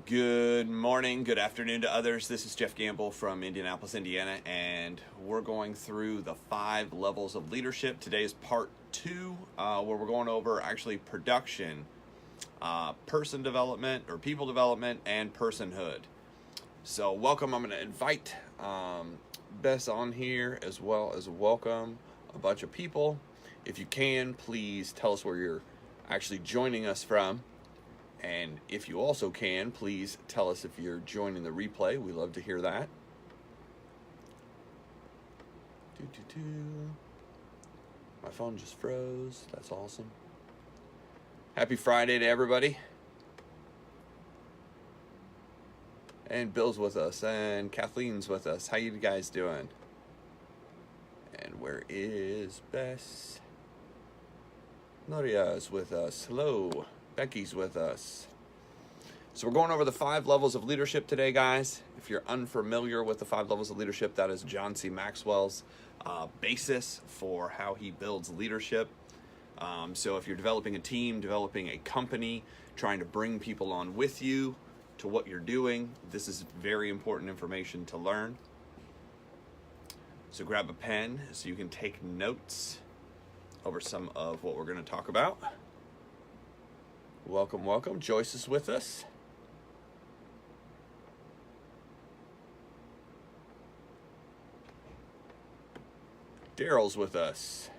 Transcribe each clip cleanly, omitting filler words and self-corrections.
Good morning, good afternoon to others. This is Jeff Gamble from Indianapolis, Indiana, and we're going through the 5 levels of leadership. Today is part 2, where we're going over actually production, person development or people development, and personhood. So welcome. I'm going to invite Bess on here as well as welcome a bunch of people. If you can, please tell us where you're actually joining us from. And if you also can, please tell us if you're joining the replay. We love to hear that. My phone just froze. That's awesome. Happy Friday to everybody. And Bill's with us, and Kathleen's with us. How you guys doing? And where is Bess? Noria's with us. Hello. Becky's with us. So we're going over the 5 levels of leadership today, guys. If you're unfamiliar with the 5 levels of leadership, that is John C. Maxwell's basis for how he builds leadership. So if you're developing a team, developing a company, trying to bring people on with you to what you're doing, this is very important information to learn. So grab a pen so you can take notes over some of what we're going to talk about. Welcome, welcome. Joyce is with us. Daryl's with us.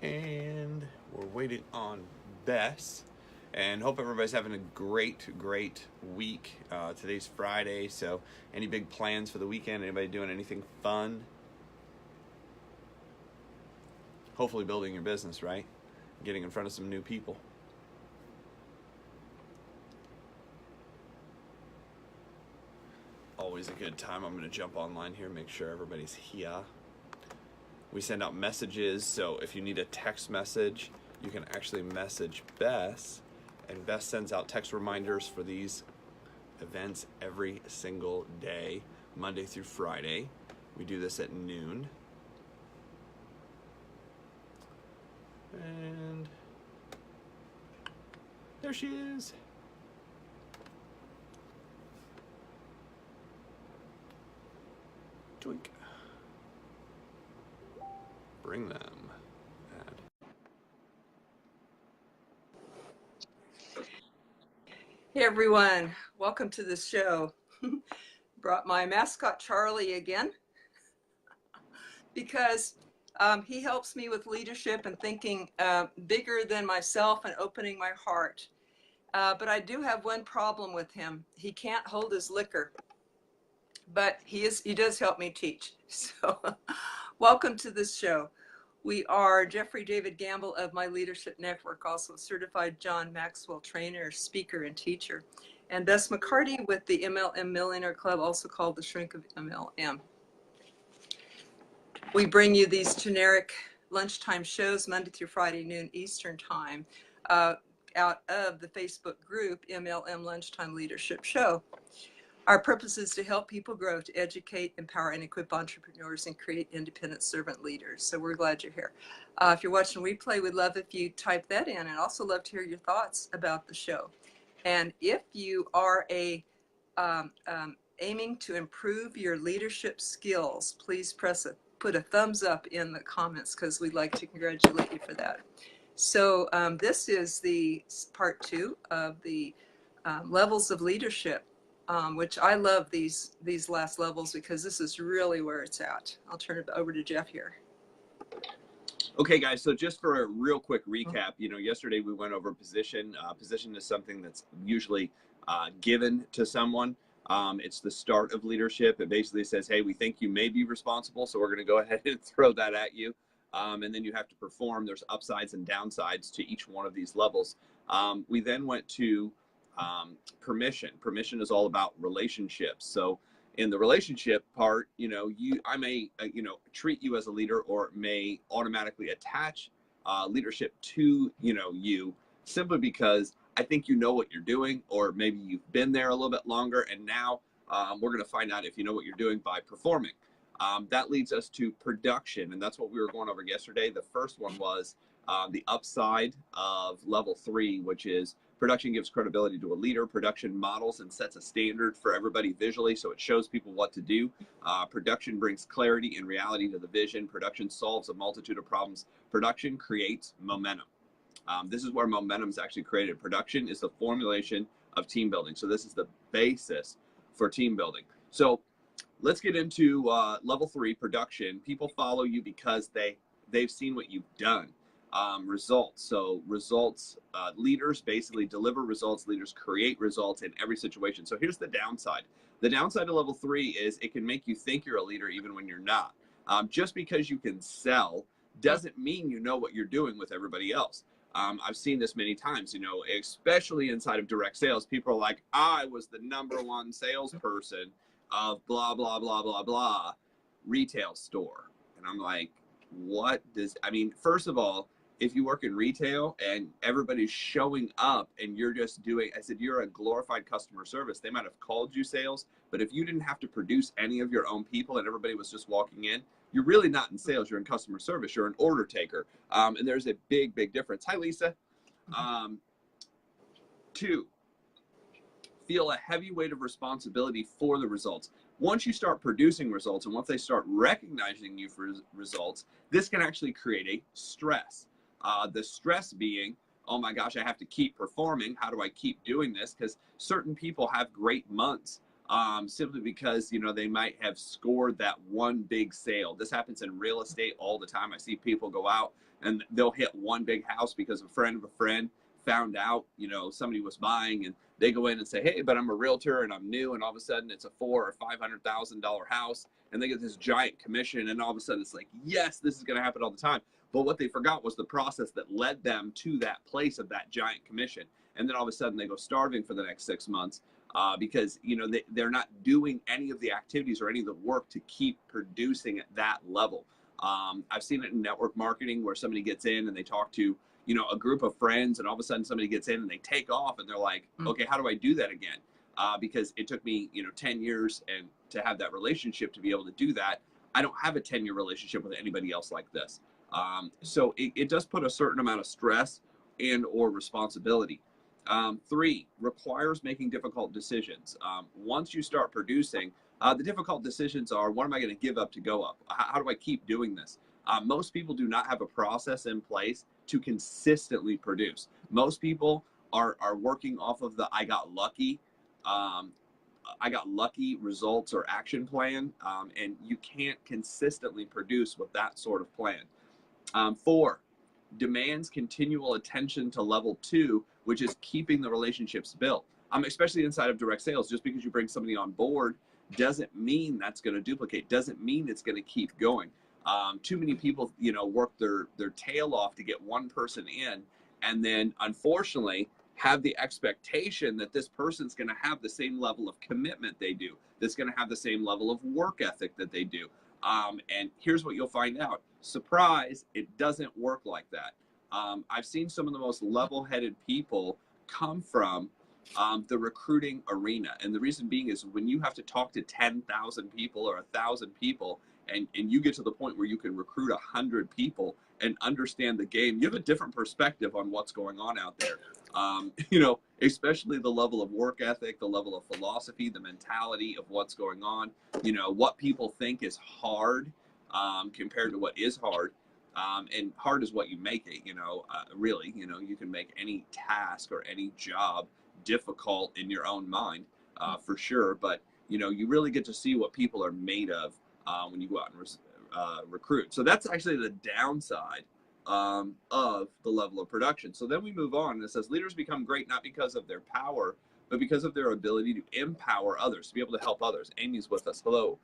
And we're waiting on Bess. And hope everybody's having a great week. Today's Friday, so any big plans for the weekend? Anybody doing anything fun? Hopefully building your business, right? Getting in front of some new people. Always a good time. I'm going to jump online here, make sure everybody's here. We send out messages, so if you need a text message, you can actually message Bess, and Bess sends out text reminders for these events every single day, Monday through Friday. We do this at noon. And there she is. Twink. Bring them. Add. Hey everyone, welcome to the show. Brought my mascot Charlie again because he helps me with leadership and thinking bigger than myself and opening my heart. But I do have one problem with him. He can't hold his liquor, but he does help me teach. So welcome to this show. We are Jeffrey David Gamble of My Leadership Network, also certified John Maxwell trainer, speaker, and teacher. And Bess McCarty with the MLM Millionaire Club, also called the Shrink of MLM. We bring you these generic lunchtime shows Monday through Friday, noon Eastern time, out of the Facebook group MLM Lunchtime Leadership Show. Our purpose is to help people grow, to educate, empower, and equip entrepreneurs and create independent servant leaders. So we're glad you're here. If you're watching replay, we'd love if you type that in, and also love to hear your thoughts about the show. And if you are aiming to improve your leadership skills, please put a thumbs up in the comments, because we'd like to congratulate you for that. So this is the part 2 of the levels of leadership, which I love these last levels, because this is really where it's at. I'll turn it over to Jeff here. Okay, guys, so just for a real quick recap, yesterday we went over position. Position is something that's usually given to someone. It's the start of leadership. It basically says, hey, we think you may be responsible, so we're going to go ahead and throw that at you. And then you have to perform. There's upsides and downsides to each one of these levels. We then went to permission. Permission is all about relationships. So in the relationship part, I may, treat you as a leader, or may automatically attach leadership to, you, simply because I think you know what you're doing, or maybe you've been there a little bit longer, and now we're going to find out if you know what you're doing by performing. That leads us to production, and that's what we were going over yesterday. The first one was The upside of level 3, which is production gives credibility to a leader. Production models and sets a standard for everybody visually, so it shows people what to do. Production brings clarity and reality to the vision. Production solves a multitude of problems. Production creates momentum. This is where momentum is actually created. Production is the formulation of team building. So this is the basis for team building. So let's get into level 3, production. People follow you because they've seen what you've done. Results. So results, leaders basically deliver results. Leaders create results in every situation. So here's the downside. The downside of level 3 is it can make you think you're a leader even when you're not. Just because you can sell doesn't mean you know what you're doing with everybody else. I've seen this many times, you know, especially inside of direct sales. People are like, I was the #1 salesperson of blah, blah, blah, blah, blah retail store. And I'm like, what does, I mean, first of all, if you work in retail and everybody's showing up and you're just doing, I said, you're a glorified customer service. They might have called you sales, but if you didn't have to produce any of your own people and everybody was just walking in, you're really not in sales. You're in customer service. You're an order taker. And there's a big, big difference. Hi, Lisa. 2, feel a heavy weight of responsibility for the results. Once you start producing results and once they start recognizing you for results, this can actually create a stress. The stress being, oh my gosh, I have to keep performing. How do I keep doing this? Because certain people have great months simply because, you know, they might have scored that one big sale. This happens in real estate all the time. I see people go out and they'll hit one big house because a friend of a friend found out, you know, somebody was buying, and they go in and say, hey, but I'm a realtor and I'm new, and all of a sudden it's a $400,000 or $500,000 house, and they get this giant commission, and all of a sudden it's like, yes, this is going to happen all the time. But what they forgot was the process that led them to that place of that giant commission. And then all of a sudden they go starving for the next 6 months because, you know, they're not doing any of the activities or any of the work to keep producing at that level. I've seen it in network marketing where somebody gets in and they talk to, you know, a group of friends, and all of a sudden somebody gets in and they take off and they're like, okay, how do I do that again? Because it took me, you know, 10 years and to have that relationship to be able to do that. I don't have a 10-year relationship with anybody else like this. So it does put a certain amount of stress and or responsibility. 3, requires making difficult decisions. Once you start producing, the difficult decisions are, what am I going to give up to go up? How do I keep doing this? Most people do not have a process in place to consistently produce. Most people are working off of the I got lucky results or action plan, and you can't consistently produce with that sort of plan. 4, demands continual attention to level 2, which is keeping the relationships built. Especially inside of direct sales, just because you bring somebody on board doesn't mean that's going to duplicate, doesn't mean it's going to keep going. Too many people, you know, work their tail off to get one person in, and then unfortunately have the expectation that this person's going to have the same level of commitment they do, that's going to have the same level of work ethic that they do. And here's what you'll find out. Surprise, it doesn't work like that. I've seen some of the most level-headed people come from the recruiting arena. And the reason being is when you have to talk to 10,000 people or 1,000 people, and you get to the point where you can recruit 100 people and understand the game, you have a different perspective on what's going on out there. You know, especially the level of work ethic, the level of philosophy, the mentality of what's going on, you know, what people think is hard compared to what is hard. And hard is what you make it, you know, really, you know, you can make any task or any job difficult in your own mind, for sure. But, you know, you really get to see what people are made of when you go out and recruit. So that's actually the downside of the level of production. So then we move on, and it says leaders become great not because of their power, but because of their ability to empower others, to be able to help others. Amy's with us. Hello.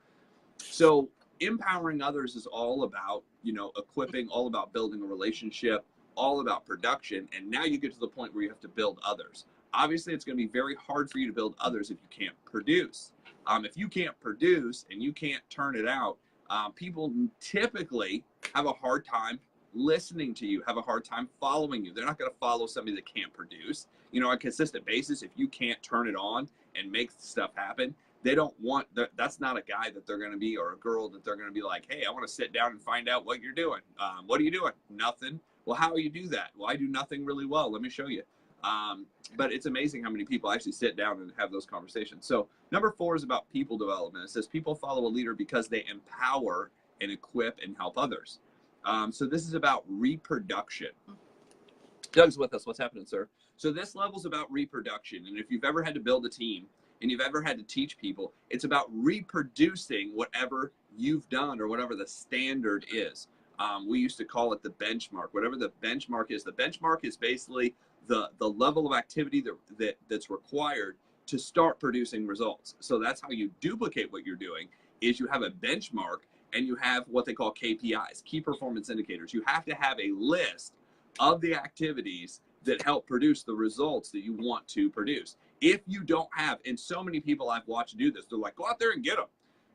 So empowering others is all about, you know, equipping, all about building a relationship, all about production. And now you get to the point where you have to build others. Obviously, it's going to be very hard for you to build others if you can't produce. If you can't produce and you can't turn it out, people typically have a hard time listening to you, have a hard time following you. They're not going to follow somebody that can't produce. You know, on a consistent basis, if you can't turn it on and make stuff happen, they don't want, that's not a guy that they're going to be, or a girl that they're going to be like, hey, I want to sit down and find out what you're doing. What are you doing? Nothing. Well, how do you do that? Well, I do nothing really well. Let me show you. But it's amazing how many people actually sit down and have those conversations. So number 4 is about people development. It says people follow a leader because they empower and equip and help others. So this is about reproduction. Doug's with us. What's happening, sir? So this level's about reproduction. And if you've ever had to build a team and you've ever had to teach people, it's about reproducing whatever you've done or whatever the standard is. We used to call it the benchmark. Whatever the benchmark is basically the level of activity that's required to start producing results. So that's how you duplicate what you're doing, is you have a benchmark and you have what they call KPIs, key performance indicators. You have to have a list of the activities that help produce the results that you want to produce. If you don't have, and so many people I've watched do this, they're like, go out there and get them.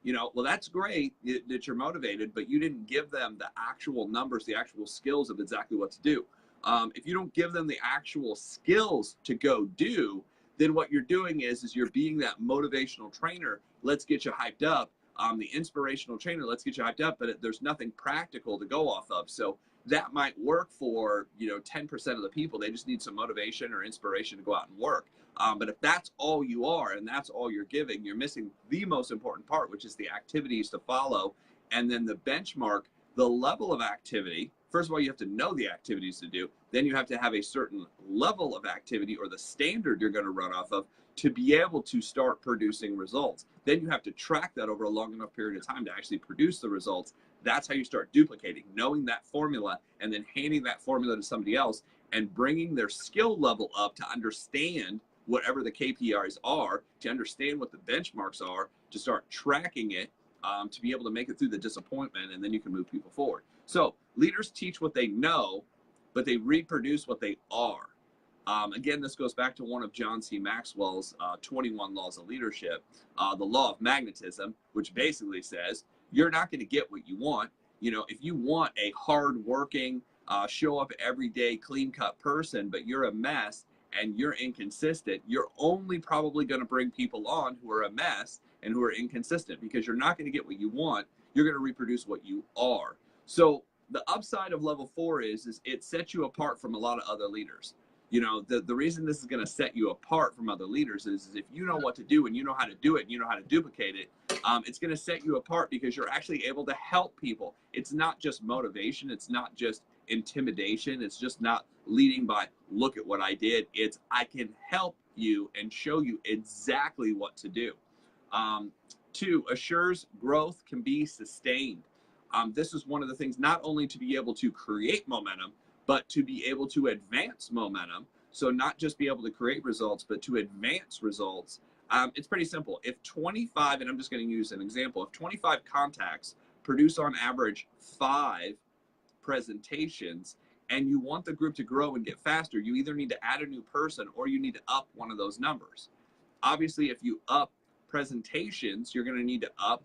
You know, well, that's great that you're motivated, but you didn't give them the actual numbers, the actual skills of exactly what to do. If you don't give them the actual skills to go do, then what you're doing is you're being that motivational trainer. Let's get you hyped up. The inspirational trainer, let's get you hyped up, but there's nothing practical to go off of. So that might work for, 10% of the people. They just need some motivation or inspiration to go out and work. But if that's all you are and that's all you're giving, you're missing the most important part, which is the activities to follow. And then the benchmark, the level of activity. First of all, you have to know the activities to do. Then you have to have a certain level of activity or the standard you're going to run off of to be able to start producing results. Then you have to track that over a long enough period of time to actually produce the results. That's how you start duplicating, knowing that formula and then handing that formula to somebody else and bringing their skill level up to understand whatever the KPIs are, to understand what the benchmarks are, to start tracking it, to be able to make it through the disappointment, and then you can move people forward. So leaders teach what they know, but they reproduce what they are. Again, this goes back to one of John C. Maxwell's 21 laws of leadership, the law of magnetism, which basically says you're not going to get what you want. If you want a hard-working, show up every day, clean-cut person, but you're a mess and you're inconsistent, you're only probably going to bring people on who are a mess and who are inconsistent, because you're not going to get what you want. You're going to reproduce what you are. So the upside of level 4 is it sets you apart from a lot of other leaders. The reason this is going to set you apart from other leaders is if you know what to do and you know how to do it and you know how to duplicate it, it's going to set you apart because you're actually able to help people. It's not just motivation. It's not just intimidation. It's just not leading by, look at what I did. It's, I can help you and show you exactly what to do. 2, assures growth can be sustained. This is one of the things, not only to be able to create momentum, but to be able to advance momentum. So not just be able to create results, but to advance results. It's pretty simple. If 25, and I'm just going to use an example, if 25 contacts produce on average 5 presentations, and you want the group to grow and get faster, you either need to add a new person or you need to up one of those numbers. Obviously, if you up presentations, you're going to need to up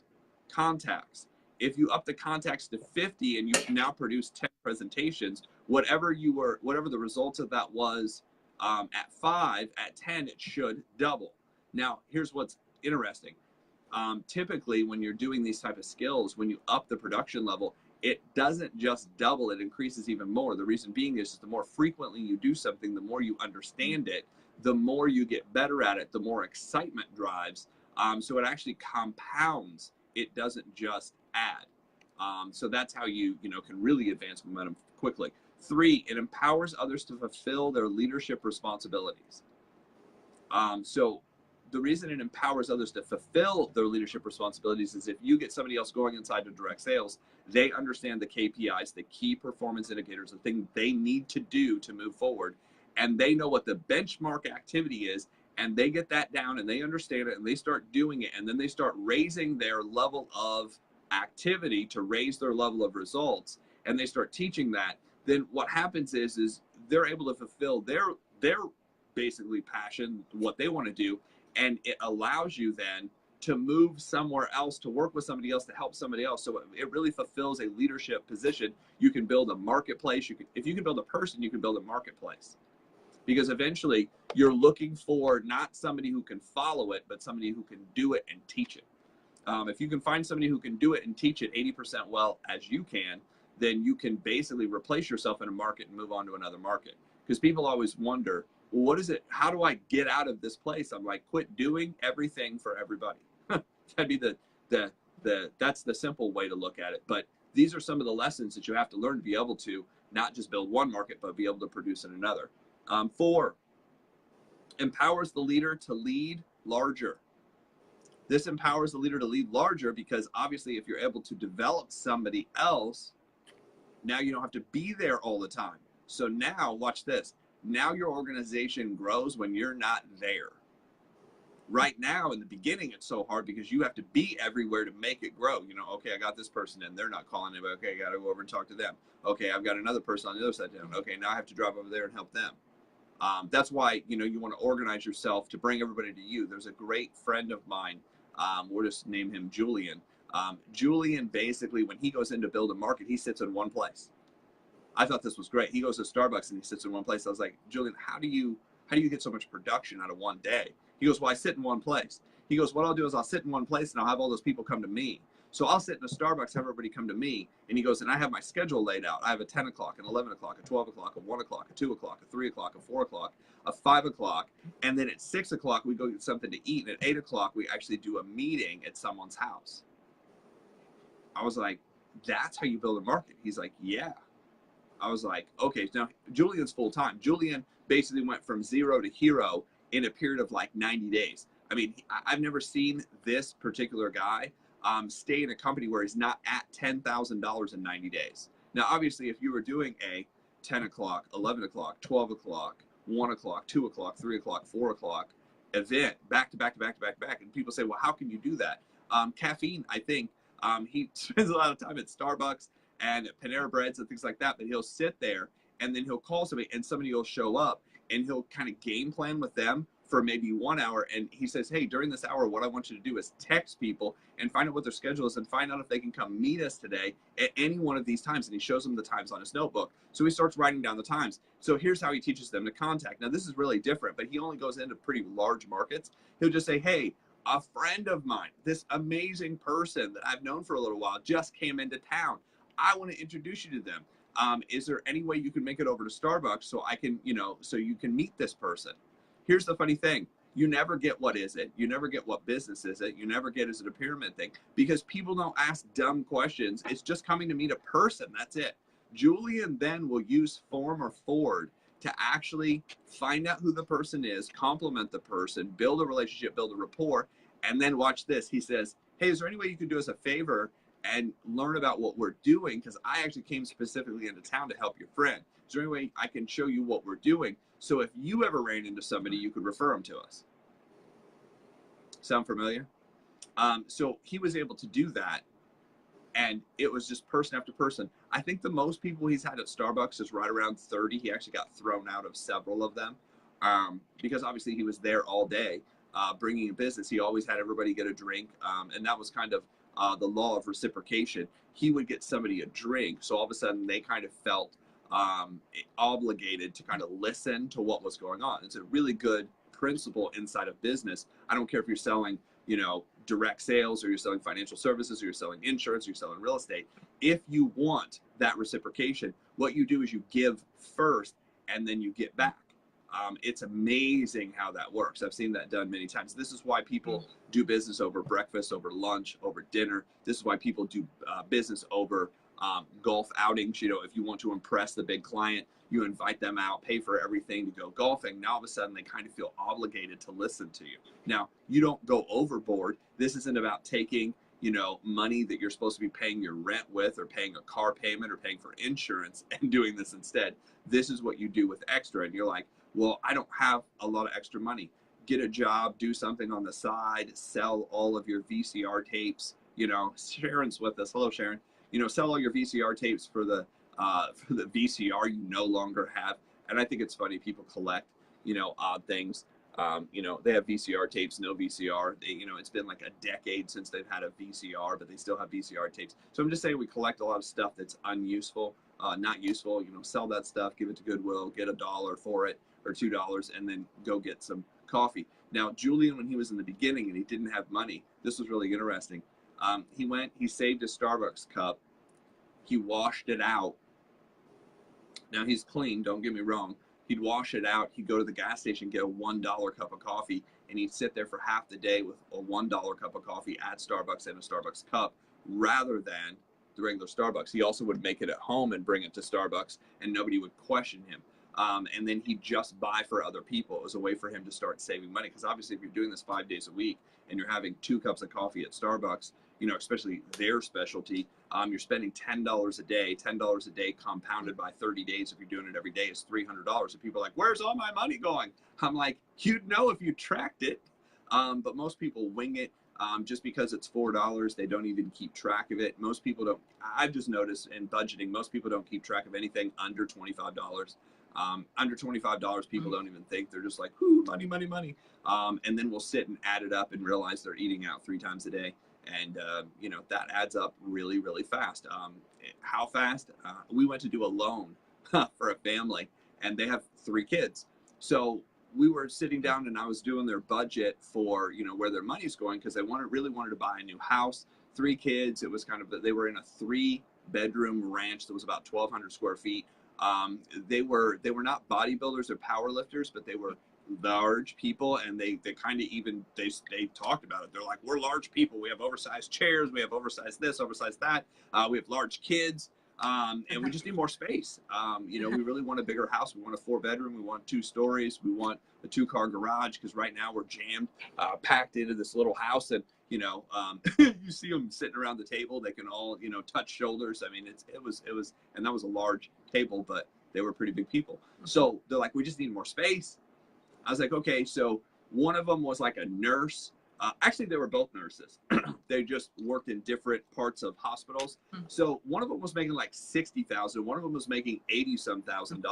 contacts. If you up the contacts to 50 and you can now produce 10 presentations, whatever the results of that was at 5, at 10, it should double. Now, here's what's interesting. Typically, when you're doing these type of skills, when you up the production level, it doesn't just double, it increases even more. The reason being is the more frequently you do something, the more you understand it, the more you get better at it, the more excitement drives. So it actually compounds. It doesn't just add. So that's how you can really advance momentum quickly. 3, it empowers others to fulfill their leadership responsibilities. So the reason it empowers others to fulfill their leadership responsibilities is if you get somebody else going inside to direct sales, they understand the KPIs, the key performance indicators, the thing they need to do to move forward, and they know what the benchmark activity is, and they get that down and they understand it and they start doing it, and then they start raising their level of activity to raise their level of results, and they start teaching that. Then what happens is they're able to fulfill their basically passion, what they want to do, and it allows you then to move somewhere else, to work with somebody else, to help somebody else. So it really fulfills a leadership position. You can build a marketplace. If you can build a person, you can build a marketplace. Because eventually you're looking for not somebody who can follow it, but somebody who can do it and teach it. If you can find somebody who can do it and teach it 80% well as you can, then you can basically replace yourself in a market and move on to another market. Because people always wonder, well, what is it? How do I get out of this place? I'm like, quit doing everything for everybody. That'd be that's the simple way to look at it. But these are some of the lessons that you have to learn to be able to not just build one market, but be able to produce in another. 4, empowers the leader to lead larger. This empowers the leader to lead larger because obviously if you're able to develop somebody else, now you don't have to be there all the time. So now watch this. Now your organization grows when you're not there. Right now in the beginning, it's so hard because you have to be everywhere to make it grow. You know, okay, I got this person in, they're not calling anybody. Okay, I got to go over and talk to them. Okay, I've got another person on the other side of town. Okay, now I have to drive over there and help them. That's why, you know, you want to organize yourself to bring everybody to you. There's a great friend of mine. We'll just name him Julian. Julian, basically, when he goes in to build a market, he sits in one place. I thought this was great. He goes to Starbucks and he sits in one place. I was like, Julian, how do you get so much production out of one day? He goes, well, I sit in one place. He goes, what I'll do is I'll sit in one place and I'll have all those people come to me. So I'll sit in a Starbucks, have everybody come to me. And he goes, and I have my schedule laid out. I have a 10 o'clock, an 11 o'clock, a 12 o'clock, a 1 o'clock, a 2 o'clock, a 3 o'clock, a 4 o'clock, a 5 o'clock. And then at 6 o'clock, we go get something to eat. And at 8 o'clock, we actually do a meeting at someone's house. I was like, that's how you build a market. He's like, yeah. I was like, okay, now Julian's full time. Julian basically went from 0 to hero in a period of like 90 days. I mean, I've never seen this particular guy stay in a company where he's not at $10,000 in 90 days. Now, obviously, if you were doing a 10 o'clock, 11 o'clock, 12 o'clock, 1 o'clock, 2 o'clock, 3 o'clock, 4 o'clock event, back to back to back to back to back, and people say, well, how can you do that? Caffeine, I think, he spends a lot of time at Starbucks and Panera Breads and things like that, but he'll sit there and then he'll call somebody and somebody will show up and he'll kind of game plan with them for maybe 1 hour. And he says, hey, during this hour, what I want you to do is text people and find out what their schedule is and find out if they can come meet us today at any one of these times. And he shows them the times on his notebook. So he starts writing down the times. So here's how he teaches them to contact. Now, this is really different, but he only goes into pretty large markets. He'll just say, hey, a friend of mine, this amazing person that I've known for a little while just came into town. I want to introduce you to them. Is there any way you can make it over to Starbucks so I can, you know, so you can meet this person? Here's the funny thing. You never get what is it. You never get what business is it. You never get is it a pyramid thing because people don't ask dumb questions. It's just coming to meet a person. That's it. Julian then will use Form or Ford to actually find out who the person is, compliment the person, build a relationship, build a rapport, and then watch this. He says, hey, is there any way you could do us a favor and learn about what we're doing? Because I actually came specifically into town to help your friend. Is there any way I can show you what we're doing? So if you ever ran into somebody, you could refer them to us. Sound familiar? So he was able to do that. And it was just person after person. I think the most people he's had at Starbucks is right around 30. He actually got thrown out of several of them because obviously he was there all day bringing a business. He always had everybody get a drink. And that was kind of the law of reciprocation. He would get somebody a drink. So all of a sudden they kind of felt obligated to kind of listen to what was going on. It's a really good principle inside of business. I don't care if you're selling, you know, direct sales or you're selling financial services or you're selling insurance or you're selling real estate. If you want that reciprocation, what you do is you give first and then you get back. It's amazing how that works. I've seen that done many times. This is why people do business over breakfast, over lunch, over dinner. This is why people do business over golf outings. You know, if you want to impress the big client, you invite them out, pay for everything to go golfing. Now all of a sudden they kind of feel obligated to listen to you. Now you don't go overboard. This isn't about taking, you know, money that you're supposed to be paying your rent with or paying a car payment or paying for insurance and doing this instead. This is what you do with extra. And you're like, well, I don't have a lot of extra money. Get a job, do something on the side, sell all of your VCR tapes. You know, Sharon's with us. Hello, Sharon. You know, sell all your VCR tapes for the VCR you no longer have. And I think it's funny, people collect, you know, odd things. You know, they have VCR tapes, no VCR. They, you know, it's been like a decade since they've had a VCR, but they still have VCR tapes. So I'm just saying we collect a lot of stuff that's unuseful, not useful. You know, sell that stuff, give it to Goodwill, get $1 for it or $2, and then go get some coffee. Now, Julian, when he was in the beginning and he didn't have money, this was really interesting. He saved a Starbucks cup. he washed it out. Now he's clean, don't get me wrong. He'd wash it out. He'd go to the gas station, get a $1 cup of coffee, and he'd sit there for half the day with a $1 cup of coffee at Starbucks in a Starbucks cup rather than the regular Starbucks. He also would make it at home and bring it to Starbucks, and nobody would question him. And then he'd just buy for other people. It was a way for him to start saving money, because obviously if you're doing this 5 days a week and you're having 2 cups of coffee at Starbucks, you know, especially their specialty, you're spending $10 a day. $10 a day compounded by 30 days, if you're doing it every day, is $300. And people are like, where's all my money going? I'm like, you'd know if you tracked it. But most people wing it. Just because it's $4, they don't even keep track of it. Most people don't. I've just noticed in budgeting, most people don't keep track of anything under $25. Under $25, people don't even think. They're just like, ooh, money, money, money. And then we'll sit and add it up and realize they're eating out 3 times a day. And, you know, that adds up really, really fast. How fast? We went to do a loan for a family, and they have 3 kids. So we were sitting down and I was doing their budget for, you know, where their money's going, because they really wanted to buy a new house. 3 kids. It was kind of, they were in a 3-bedroom ranch that was about 1,200 square feet. They were not bodybuilders or power lifters, but they were large people, and they kind of even they talked about it. They're like, we're large people. We have oversized chairs. We have oversized this, oversized that. We have large kids, and we just need more space. You know, we really want a bigger house. We want a 4-bedroom. We want 2 stories. We want a 2-car garage, because right now we're jammed, packed into this little house. And you know, you see them sitting around the table. They can all, you know, touch shoulders. I mean, it was, and that was a large table, but they were pretty big people. So they're like, we just need more space. I was like, okay. So one of them was like a nurse. Actually, they were both nurses. They just worked in different parts of hospitals. So one of them was making like $60,000. One of them was making $80-some thousand.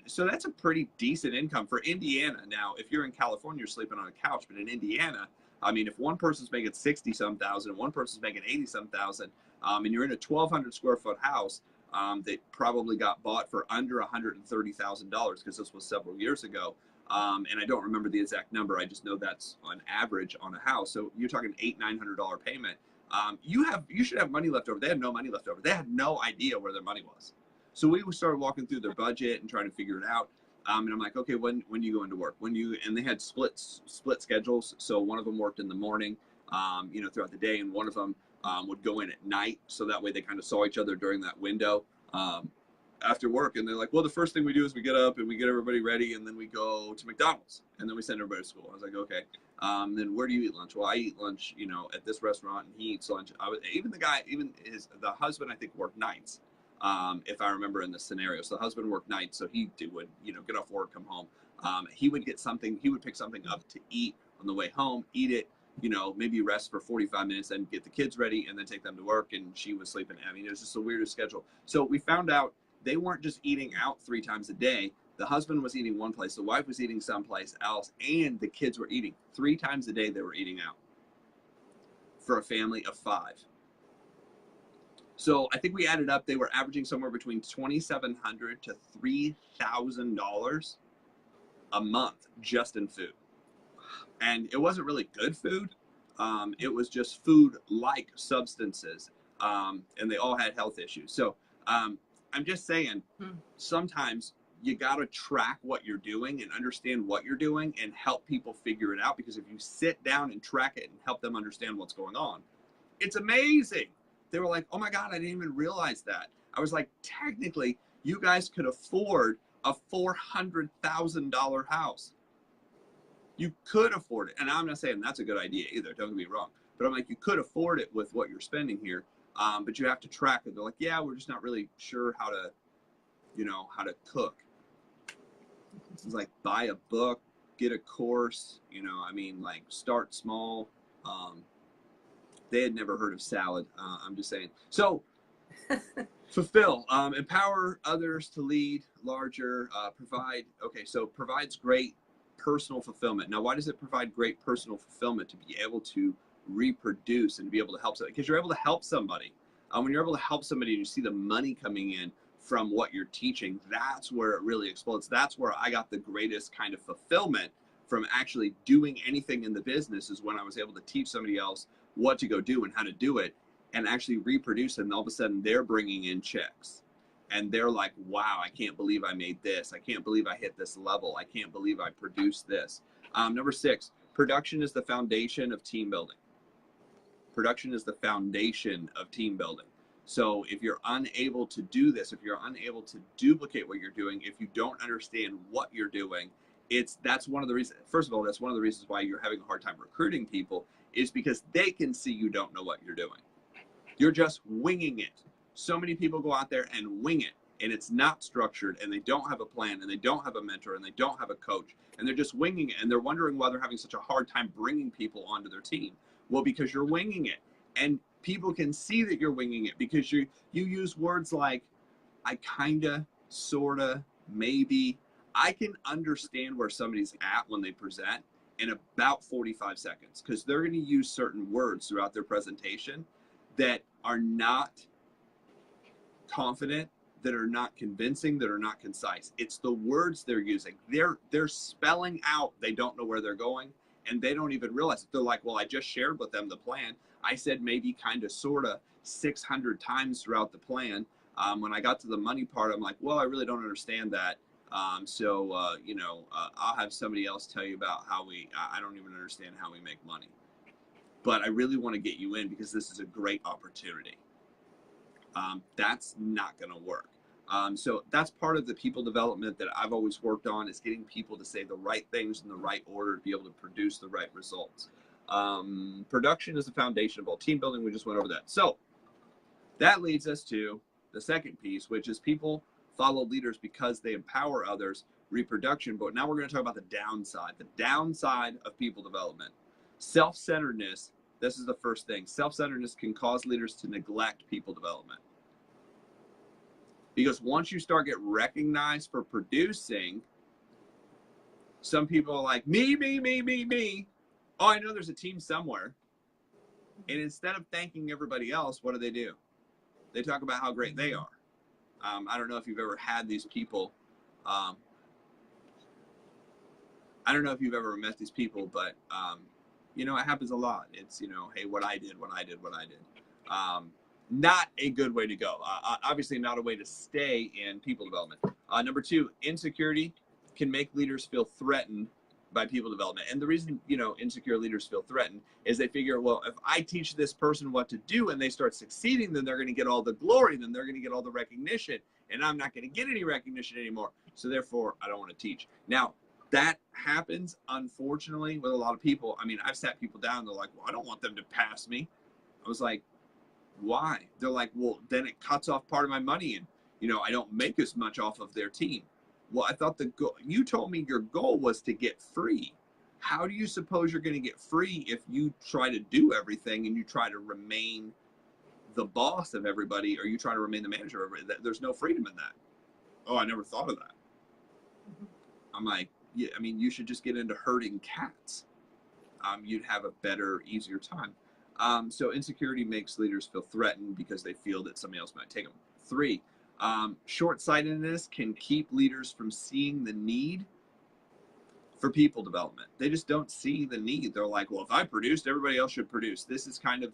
So that's a pretty decent income for Indiana. Now, if you're in California, you're sleeping on a couch, but in Indiana, I mean, if one person's making $60-some thousand, one person's making $80-some thousand, and you're in a 1,200 square foot house, that probably got bought for under $130,000, because this was several years ago. And I don't remember the exact number. I just know that's on average on a house. So you're talking $800-900 payment. You should have money left over. They had no money left over. They had no idea where their money was. So we started walking through their budget and trying to figure it out. And I'm like, okay, when do you go into work? And they had split schedules. So one of them worked in the morning, you know, throughout the day, and one of them would go in at night. So that way they kind of saw each other during that window after work. And they're like, well, the first thing we do is we get up and we get everybody ready, and then we go to McDonald's, and then we send everybody to school. I was like, okay. Then where do you eat lunch? Well, I eat lunch, you know, at this restaurant, and he eats lunch. The husband, I think, worked nights. If I remember in the scenario. So the husband worked nights, so he would, you know, get off work, come home. He would pick something up to eat on the way home, eat it, you know, maybe rest for 45 minutes, then get the kids ready, and then take them to work. And she was sleeping. I mean, it was just the weirdest schedule. So we found out they weren't just eating out 3 times a day. The husband was eating one place, the wife was eating someplace else, and the kids were eating 3 times a day. They were eating out for a family of 5. So I think we added up, they were averaging somewhere between $2,700 to $3,000 a month just in food. And it wasn't really good food. It was just food like substances. And they all had health issues. So I'm just saying, sometimes you got to track what you're doing and understand what you're doing and help people figure it out. Because if you sit down and track it and help them understand what's going on, it's amazing. They were like, oh my God, I didn't even realize that. I was like, technically, you guys could afford a $400,000 house. You could afford it. And I'm not saying that's a good idea either, don't get me wrong. But I'm like, you could afford it with what you're spending here. But you have to track it. They're like, yeah, we're just not really sure how to, you know, how to cook. It's like, buy a book, get a course, you know, I mean, like, start small. They had never heard of salad. I'm just saying. So fulfill, empower others to lead larger, provide. Okay. So provides great personal fulfillment. Now, why does it provide great personal fulfillment? To be able to reproduce and to be able to help somebody, because you're able to help somebody. When you're able to help somebody and you see the money coming in from what you're teaching, that's where it really explodes. That's where I got the greatest kind of fulfillment from actually doing anything in the business, is when I was able to teach somebody else what to go do and how to do it. and actually reproduce it. And all of a sudden they're bringing in checks and they're like, wow, I can't believe I made this. I can't believe I hit this level. I can't believe I produced this. Number 6, production is the foundation of team building. Production is the foundation of team building. So if you're unable to do this, if you're unable to duplicate what you're doing, if you don't understand what you're doing, that's one of the reasons. First of all, that's one of the reasons why you're having a hard time recruiting people, is because they can see you don't know what you're doing. You're just winging it. So many people go out there and wing it, and it's not structured, and they don't have a plan, and they don't have a mentor, and they don't have a coach, and they're just winging it, and they're wondering why they're having such a hard time bringing people onto their team. Well, because you're winging it, and people can see that you're winging it because you use words like, I kinda, sorta, maybe. I can understand where somebody's at when they present in about 45 seconds, because they're going to use certain words throughout their presentation that are not confident, that are not convincing, that are not concise. It's the words they're using. They're spelling out, they don't know where they're going, and they don't even realize it. They're like, well, I just shared with them the plan. I said maybe, kind of, sort of 600 times throughout the plan. When I got to the money part, I'm like, well, I really don't understand that. I'll have somebody else tell you about how I don't even understand how we make money. But I really want to get you in because this is a great opportunity. That's not going to work. So that's part of the people development that I've always worked on, is getting people to say the right things in the right order to be able to produce the right results. Production is the foundation of all team building. We just went over that. So that leads us to the second piece, which is people follow leaders because they empower others, reproduction. But now we're going to talk about the downside of people development. Self-centeredness. This is the first thing. Self-centeredness can cause leaders to neglect people development. Because once you start getting recognized for producing, some people are like, me. Oh, I know there's a team somewhere. And instead of thanking everybody else, what do? They talk about how great they are. I don't know if you've ever had these people. I don't know if you've ever met these people, but, it happens a lot. It's, hey, what I did. Not a good way to go. Obviously not a way to stay in people development. Number 2, insecurity can make leaders feel threatened by people development. And the reason, insecure leaders feel threatened is they figure, well, if I teach this person what to do and they start succeeding, then they're going to get all the glory, then they're going to get all the recognition, and I'm not going to get any recognition anymore. So therefore, I don't want to teach. Now, that happens, unfortunately, with a lot of people. I mean, I've sat people down and they're like, well, I don't want them to pass me. I was like, why? They're like, well, then it cuts off part of my money, and, I don't make as much off of their team. Well, I thought you told me your goal was to get free. How do you suppose you're going to get free if you try to do everything and you try to remain the boss of everybody, or you try to remain the manager of everybody? There's no freedom in that. Oh, I never thought of that. I'm like, yeah, I mean, you should just get into herding cats. You'd have a better, easier time. So insecurity makes leaders feel threatened because they feel that somebody else might take them. 3, short-sightedness can keep leaders from seeing the need for people development. They just don't see the need. They're like, well, if I produced, everybody else should produce. This is kind of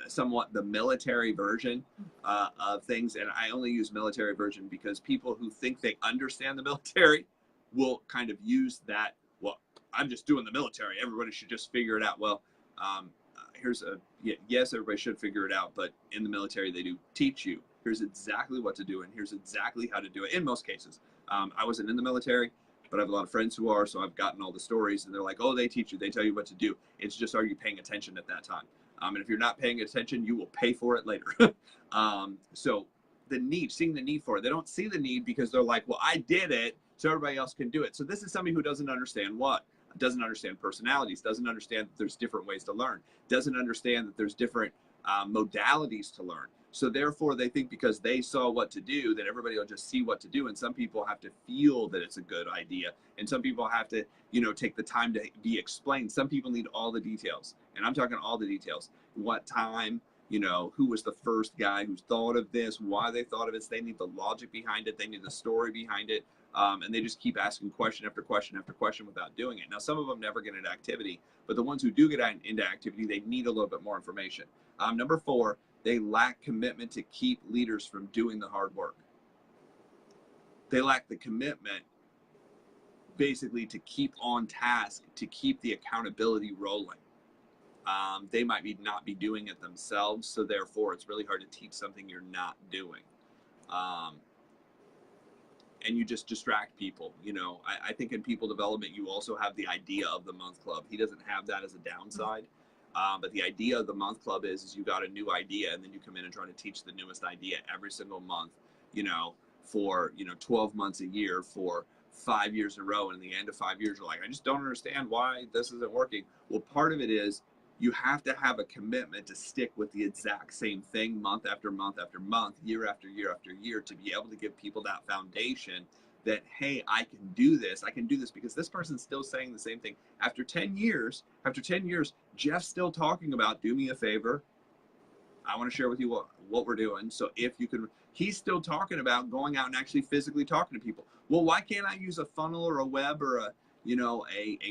somewhat the military version of things. And I only use military version because people who think they understand the military will kind of use that. Well, I'm just doing the military. Everybody should just figure it out. Well, yes, everybody should figure it out, but in the military, they do teach you. Here's exactly what to do, and here's exactly how to do it in most cases. I wasn't in the military, but I have a lot of friends who are, so I've gotten all the stories, and they're like, oh, they teach you, they tell you what to do. It's just, are you paying attention at that time? And if you're not paying attention, you will pay for it later. So seeing the need for it. They don't see the need because they're like, well, I did it, so everybody else can do it. So this is somebody who doesn't understand what? Doesn't understand personalities, doesn't understand that there's different ways to learn, doesn't understand that there's different modalities to learn. So therefore, they think because they saw what to do, that everybody will just see what to do. And some people have to feel that it's a good idea. And some people have to, take the time to be explained. Some people need all the details. And I'm talking all the details. What time, who was the first guy who thought of this, why they thought of it. They need the logic behind it. They need the story behind it. And they just keep asking question after question after question without doing it. Now, some of them never get into activity, but the ones who do get into activity, they need a little bit more information. Number 4, they lack commitment to keep leaders from doing the hard work. They lack the commitment basically to keep on task, to keep the accountability rolling. They might not be doing it themselves, so therefore it's really hard to teach something you're not doing. And you just distract people. You know, I think in people development, you also have the idea of the month club. He doesn't have that as a downside. But the idea of the month club is you got a new idea, and then you come in and try to teach the newest idea every single month, you know, for, 12 months a year for 5 years in a row. And in the end of 5 years, you're like, I just don't understand why this isn't working. Well, part of it is you have to have a commitment to stick with the exact same thing month after month after month, year after year after year, to be able to give people that foundation that, hey, I can do this. I can do this because this person's still saying the same thing. After 10 years, Jeff's still talking about, do me a favor. I want to share with you what we're doing. So if you can, he's still talking about going out and actually physically talking to people. Well, why can't I use a funnel or a web or a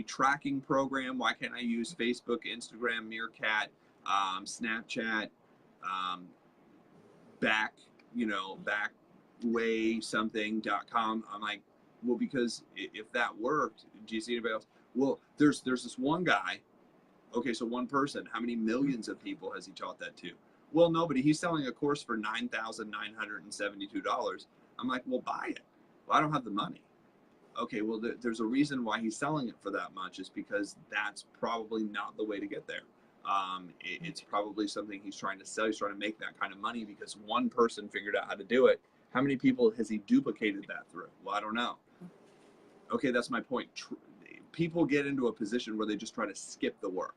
tracking program? Why can't I use Facebook, Instagram, Meerkat, Snapchat, backway something.com? I'm like, well, because if that worked, do you see anybody else? Well, there's this one guy. Okay, so one person, how many millions of people has he taught that to? Well, nobody. He's selling a course for $9,972. I'm like, well, buy it. Well, I don't have the money. Okay, well, there's a reason why he's selling it for that much, is because that's probably not the way to get there. It's probably something he's trying to sell. He's trying to make that kind of money because one person figured out how to do it. How many people has he duplicated that through? Well, I don't know. Okay, that's my point. People get into a position where they just try to skip the work.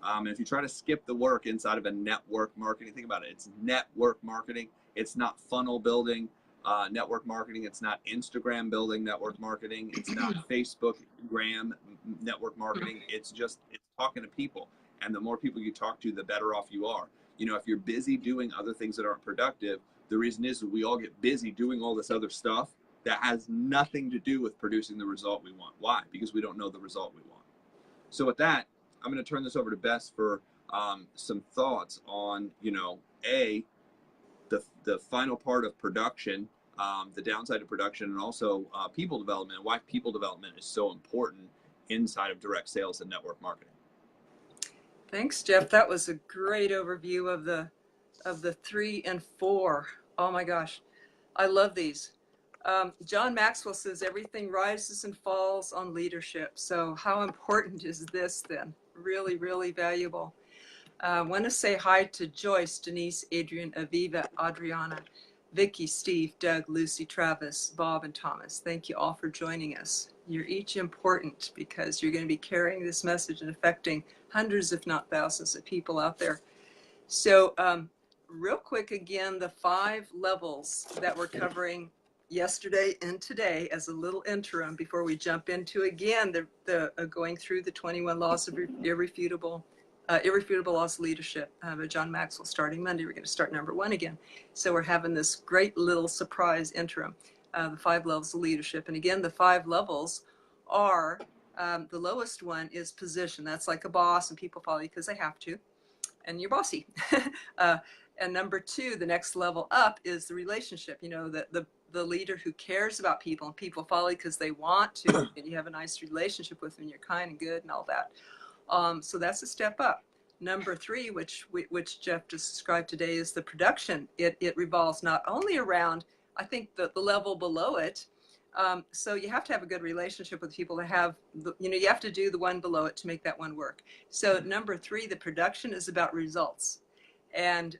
And if you try to skip the work inside of a network marketing, think about it. It's network marketing. It's not funnel building. Network marketing. It's not Instagram building network marketing. It's not Facebook network marketing. It's talking to people. And the more people you talk to, the better off you are. You know, if you're busy doing other things that aren't productive, the reason is we all get busy doing all this other stuff that has nothing to do with producing the result we want. Why? Because we don't know the result we want. So with that, I'm going to turn this over to Bess for some thoughts on, the final part of production, the downside of production, and also people development, and why people development is so important inside of direct sales and network marketing. Thanks, Jeff. That was a great overview of the 3 and 4. Oh my gosh, I love these. John Maxwell says everything rises and falls on leadership. So how important is this then? Really, really valuable. I want to say hi to Joyce, Denise, Adrian, Aviva, Adriana, Vicky, Steve, Doug, Lucy, Travis, Bob, and Thomas. Thank you all for joining us. You're each important because you're going to be carrying this message and affecting hundreds, if not thousands, of people out there. So real quick, again, the 5 levels that we're covering yesterday and today as a little interim before we jump into, again, the going through the 21 laws of irrefutable laws of leadership by John Maxwell. Starting Monday, we're going to start number 1 again. So we're having this great little surprise interim, the 5 levels of leadership. And again, the 5 levels are, the lowest one is position. That's like a boss, and people follow you because they have to, and you're bossy. And number 2, the next level up, is the relationship. You know, the leader who cares about people, and people follow you because they want to, and you have a nice relationship with them, and you're kind and good and all that. So that's a step up. Number 3, which Jeff just described today, is the production. It revolves not only around, I think, the level below it. So you have to have a good relationship with people to have, you have to do the one below it to make that one work. So number 3, the production, is about results. And